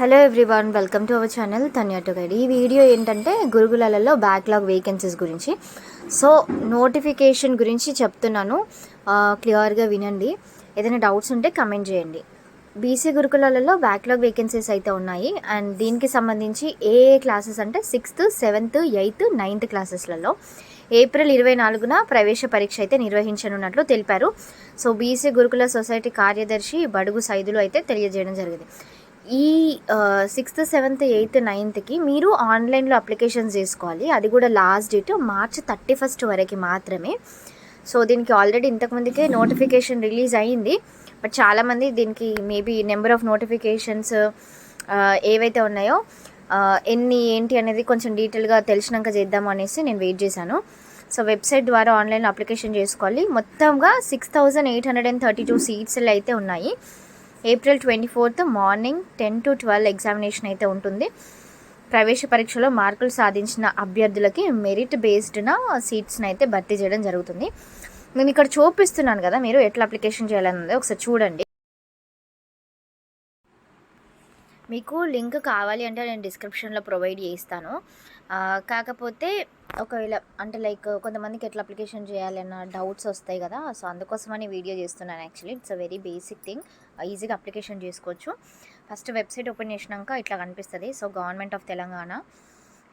Hello everyone, welcome to our channel Tanya to guide. ఈ video ఏంటంటే గురుకులాలలో backlog vacancies గురించి. So notification గురించి చెప్తున్నాను, క్లియర్గా వినండి. ఏదైనా డౌట్స్ ఉంటే కమెంట్ చేయండి. బీసీ గురుకులాలలో బ్యాక్లాగ్ వేకెన్సీస్ అయితే ఉన్నాయి. అండ్ దీనికి సంబంధించి ఏ క్లాసెస్ అంటే 6th, 7th, 8th, 9th క్లాసెస్లలో April 24న ప్రవేశ పరీక్ష అయితే నిర్వహించనున్నట్లు తెలిపారు. సో బీసీ గురుకుల సొసైటీ కార్యదర్శి బడుగు సైదులు అయితే తెలియజేయడం జరిగింది. ఈ 6th, 7th, 8th, 9thకి మీరు ఆన్లైన్లో అప్లికేషన్స్ చేసుకోవాలి. అది కూడా లాస్ట్ డేట్ March 31 వరకు మాత్రమే. సో దీనికి ఆల్రెడీ ఇంతకుముందుకే నోటిఫికేషన్ రిలీజ్ అయ్యింది. బట్ చాలామంది దీనికి మేబీ నెంబర్ ఆఫ్ నోటిఫికేషన్స్ ఏవైతే ఉన్నాయో ఎన్ని ఏంటి అనేది కొంచెం డీటెయిల్గా తెలిసినాక చేద్దాము అనేసి నేను వెయిట్ చేశాను. సో వెబ్సైట్ ద్వారా ఆన్లైన్లో అప్లికేషన్ చేసుకోవాలి. మొత్తంగా 6832 సీట్స్లు అయితే ఉన్నాయి. ఏప్రిల్ 24 మార్నింగ్ 10 to 12 ఎగ్జామినేషన్ అయితే ఉంటుంది. ప్రవేశ పరీక్షలో మార్కులు సాధించిన అభ్యర్థులకి మెరిట్ బేస్డ్న సీట్స్ని అయితే భర్తీ చేయడం జరుగుతుంది. నేను ఇక్కడ చూపిస్తున్నాను కదా, మీరు ఎట్లా అప్లికేషన్ చేయాలన్నది ఒకసారి చూడండి. మీకు లింక్ కావాలి అంటే నేను డిస్క్రిప్షన్లో ప్రొవైడ్ చేస్తాను. కాకపోతే ఒకవేళ అంటే లైక్ కొంతమందికి ఎట్లా అప్లికేషన్ చేయాలన్న డౌట్స్ వస్తాయి కదా, సో అందుకోసమని వీడియో చేస్తున్నాను. Actually it's a very basic thing, ఈజీగా అప్లికేషన్ చేసుకోవచ్చు. ఫస్ట్ వెబ్సైట్ ఓపెన్ చేసినాక ఇట్లా కనిపిస్తుంది. So government of Telangana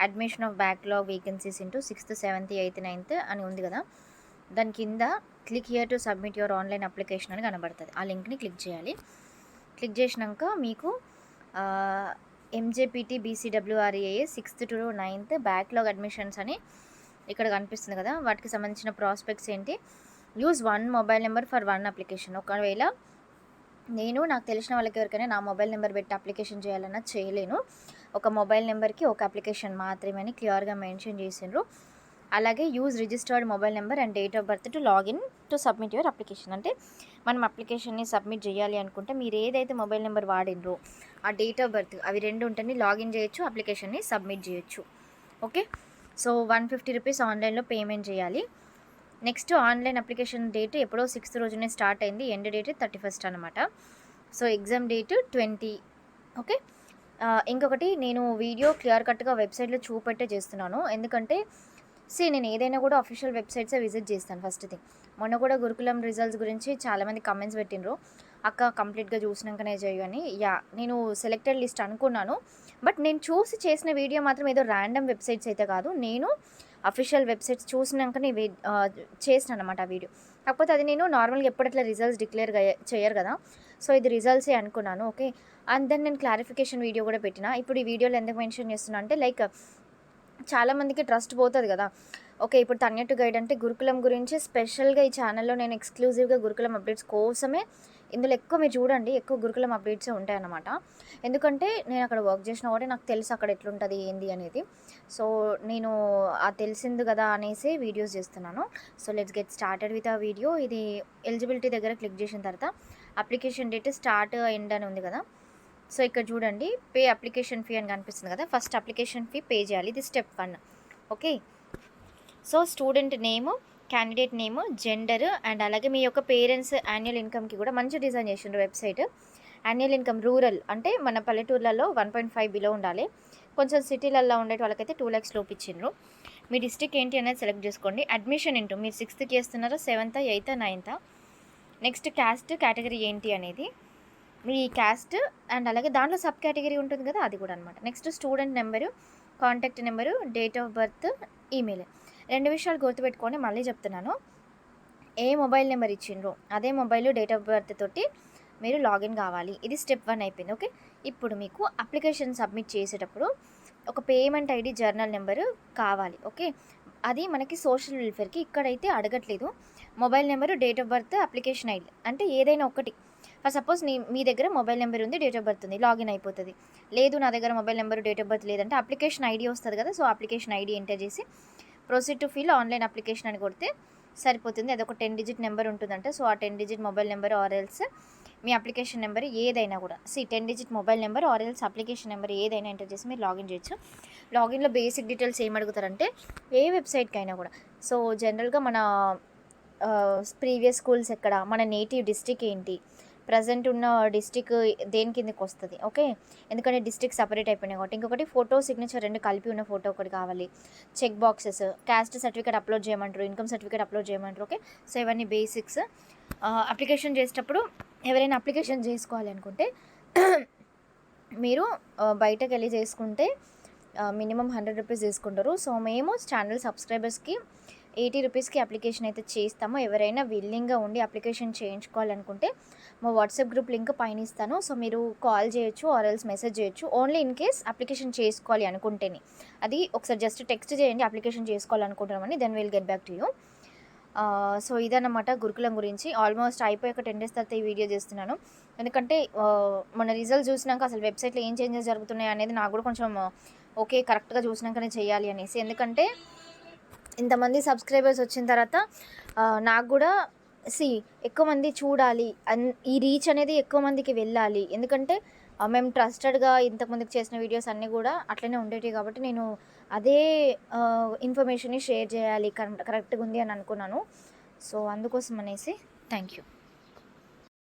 admission of backlog vacancies into 6th, 7th, 8th, 9th అని ఉంది కదా, దాని కింద click here to submit your online application అని కనబడుతుంది. ఆ లింక్ని క్లిక్ చేయాలి. క్లిక్ చేసినాక మీకు MJPT BCWRAA 6th to 9th backlog admissions అని ఇక్కడ కనిపిస్తుంది కదా, వాటికి సంబంధించిన ప్రాస్పెక్ట్స్ ఏంటి. Use 1 mobile number for 1 application. ఒకవేళ నాకు తెలిసిన వాళ్ళకి ఎవరికైనా నా మొబైల్ నెంబర్ పెట్టి అప్లికేషన్ చేయాలన్నా చేయలేను. ఒక మొబైల్ నెంబర్కి ఒక అప్లికేషన్ మాత్రమే అని క్లియర్గా మెన్షన్ చేసిండ్రు. అలాగే use registered mobile number and date of birth to login to submit your application. అంటే మనం అప్లికేషన్ని సబ్మిట్ చేయాలి అనుకుంటే మీరు ఏదైతే మొబైల్ నెంబర్ వాడినరో ఆ డేట్ ఆఫ్ బర్త్ అవి రెండు ఉంటేనే లాగిన్ చేయొచ్చు, అప్లికేషన్ని సబ్మిట్ చేయొచ్చు. ఓకే, సో 150 రూపీస్ ఆన్లైన్లో పేమెంట్ చేయాలి. నెక్స్ట్ ఆన్లైన్ అప్లికేషన్ డేట్ ఎప్పుడో 6th రోజునే స్టార్ట్ అయింది, ఎండ్ డేట్ 31 అనమాట. So exam date 20. ఓకే, ఇంకొకటి నేను వీడియో క్లియర్ కట్గా వెబ్సైట్లో చూపెట్టే చేస్తున్నాను. ఎందుకంటే నేను ఏదైనా కూడా అఫీషియల్ వెబ్సైట్సే విజిట్ చేస్తాను ఫస్ట్ థింగ్. మొన్న కూడా గురుకులం రిజల్ట్స్ గురించి చాలామంది కమెంట్స్ పెట్టినరు, అక్క కంప్లీట్గా చూసినాకనే చేయని. నేను సెలెక్టెడ్ లిస్ట్ అనుకున్నాను, బట్ నేను చూసి చేసిన వీడియో మాత్రం ఏదో ర్యాండమ్ వెబ్సైట్స్ అయితే కాదు. నేను అఫీషియల్ వెబ్సైట్స్ చూసినాకనే చేసిన అనమాట ఆ వీడియో. కాకపోతే అది నేను నార్మల్గా ఎప్పుడట్లా రిజల్ట్స్ డిక్లేర్ చేయరు కదా, సో ఇది రిజల్ట్సే అనుకున్నాను. ఓకే, అండ్ దెన్ నేను క్లారిఫికేషన్ వీడియో కూడా పెట్టిన. ఇప్పుడు ఈ వీడియోలో ఎందుకు మెన్షన్ చేస్తున్నా అంటే లైక్ చాలామందికి ట్రస్ట్ పోతుంది కదా. ఓకే, ఇప్పుడు తన్యా టు గైడ్ అంటే గురుకులం గురించి స్పెషల్గా ఈ ఛానల్లో నేను ఎక్స్క్లూజివ్గా గురుకులం అప్డేట్స్ కోసమే ఇందులో ఎక్కువ మీరు చూడండి, ఎక్కువ గురుకులం అప్డేట్సే ఉంటాయన్నమాట. ఎందుకంటే నేను అక్కడ వర్క్ చేసినా కూడా నాకు తెలుసు అక్కడ ఎట్లుంటుంది ఏంది అనేది. సో నేను తెలిసింది కదా అనేసి వీడియోస్ చేస్తున్నాను. So let's get started with ఆ వీడియో. ఇది ఎలిజిబిలిటీ దగ్గర క్లిక్ చేసిన తర్వాత అప్లికేషన్ డేట్ స్టార్ట్ ఎండ్ అని ఉంది కదా. సో ఇక్కడ చూడండి, పే అప్లికేషన్ ఫీ అని కనిపిస్తుంది కదా. ఫస్ట్ అప్లికేషన్ ఫీ పే చేయాలి, ఇది step 1. Okay, so student name, candidate name, gender and అలాగే మీ యొక్క పేరెంట్స్ యాన్యువల్ ఇన్కమ్కి కూడా మంచి డిజైన్ చేసిండ్రు వెబ్సైట్. యాన్యువల్ ఇన్కమ్ రూరల్ అంటే మన పల్లెటూర్లలో 1.5 బిలో ఉండాలి. కొంచెం సిటీలలో ఉండే వాళ్ళకైతే 2 lakhs లోపు ఇచ్చిండ్రు. మీ డిస్ట్రిక్ట్ ఏంటి అనేది సెలెక్ట్ చేసుకోండి. అడ్మిషన్ ఇంటూ మీరు 6th చేస్తున్నారా, 7th, 8th, 9th. Next caste category ఏంటి అనేది, మీ క్యాస్ట్ అండ్ అలాగే దాంట్లో సబ్ కేటగిరీ ఉంటుంది కదా, అది కూడా అనమాట. Next student number, contact number, date of birth, email. 2 విషయాలు గుర్తుపెట్టుకొని మళ్ళీ చెప్తున్నాను. ఏ మొబైల్ నెంబర్ ఇచ్చిండ్రో అదే మొబైల్ డేట్ ఆఫ్ బర్త్ తోటి మీరు లాగిన్ కావాలి. ఇది స్టెప్ 1 అయిపోయింది. ఓకే, ఇప్పుడు మీకు అప్లికేషన్ సబ్మిట్ చేసేటప్పుడు ఒక పేమెంట్ ఐడి, జర్నల్ నెంబరు కావాలి. ఓకే, అది మనకి సోషల్ వెల్ఫేర్కి ఇక్కడైతే అడగట్లేదు. Mobile number, date of birth, application ID అంటే ఏదైనా ఒకటి. ఫర్ సపోజ్ మీ దగ్గర మొబైల్ నెంబర్ ఉంది, డేట్ ఆఫ్ బర్త్ ఉంది, లాగిన్ అయిపోతుంది. లేదు నా దగ్గర mobile number, date of birth లేదంటే అప్లికేషన్ ఐడి వస్తుంది కదా, సో అప్లికేషన్ ఐడి ఎంటర్ చేసి proceed to fill online application అని కొడితే సరిపోతుంది. అదొక 10 digit నెంబర్ ఉంటుందంటే, సో ఆ 10 digit మొబైల్ నెంబర్ ఆర్ఎల్స్ మీ అప్లికేషన్ నెంబర్ ఏదైనా కూడా 10 digit mobile number or else application number ఏదైనా ఎంటర్ చేసి మీరు లాగిన్ చేయొచ్చు. లాగిన్లో బేసిక్ డీటెయిల్స్ ఏం అడుగుతారంటే ఏ వెబ్సైట్కి అయినా కూడా, సో జనరల్గా మన ప్రీవియస్ స్కూల్స్ ఎక్కడ, మన నేటివ్ డిస్ట్రిక్ట్ ఏంటి, ప్రజెంట్ ఉన్న డిస్ట్రిక్ట్ దేని కిందకి వస్తుంది. ఓకే, ఎందుకంటే డిస్ట్రిక్ట్ సపరేట్ అయిపోయినాయి కాబట్టి. ఇంకొకటి ఫోటో సిగ్నేచర్ 2 కలిపి ఉన్న ఫోటో ఒకటి కావాలి. Check boxes, caste certificate upload చేయమంటారు, ఇన్కమ్ సర్టిఫికేట్ అప్లోడ్ చేయమంటారు. ఓకే, సో ఇవన్నీ బేసిక్స్. అప్లికేషన్ చేసేటప్పుడు ఎవరైనా అప్లికేషన్ చేసుకోవాలి అనుకుంటే మీరు బయటకు వెళ్ళి చేసుకుంటే మినిమం 100 రూపీస్ తీసుకుంటారు. సో మేము ఛానల్ సబ్స్క్రైబర్స్కి 80 రూపీస్కి అప్లికేషన్ అయితే చేస్తాము. ఎవరైనా విల్లింగ్గా ఉండి అప్లికేషన్ చేయించుకోవాలనుకుంటే మా వాట్సాప్ గ్రూప్ లింక్ పైన ఇస్తాను. సో మీరు కాల్ చేయొచ్చు ఆర్ ఎల్స్ మెసేజ్ చేయొచ్చు. ఓన్లీ ఇన్ కేస్ అప్లికేషన్ చేసుకోవాలి అనుకుంటేనే, అది ఒకసారి జస్ట్ టెక్స్ట్ చేయండి అప్లికేషన్ చేసుకోవాలనుకుంటున్నామని, then will get back to you. So ఇదన్నమాట గురుకులం గురించి. ఆల్మోస్ట్ అయిపోయి ఒక 10 డేస్ తర్వాత ఈ వీడియో చేస్తున్నాను. ఎందుకంటే మన రిజల్ట్ చూసినాక అసలు వెబ్సైట్లో ఏం చేంజెస్ జరుగుతున్నాయి అనేది నాకు కూడా కొంచెం ఓకే కరెక్ట్గా చూసినాకనే చేయాలి అనేసి. ఎందుకంటే ఇంతమంది సబ్స్క్రైబర్స్ వచ్చిన తర్వాత నాకు కూడా ఎక్కువ మంది చూడాలి, ఈ రీచ్ అనేది ఎక్కువ మందికి వెళ్ళాలి. ఎందుకంటే మేము ట్రస్టెడ్గా ఇంతకుముందుకు చేసిన వీడియోస్ అన్నీ కూడా అట్లనే ఉండేవి కాబట్టి నేను అదే ఇన్ఫర్మేషన్ని షేర్ చేయాలి, కరెక్ట్గా ఉంది అని అనుకున్నాను. సో అందుకోసం అనేసి థ్యాంక్ యూ.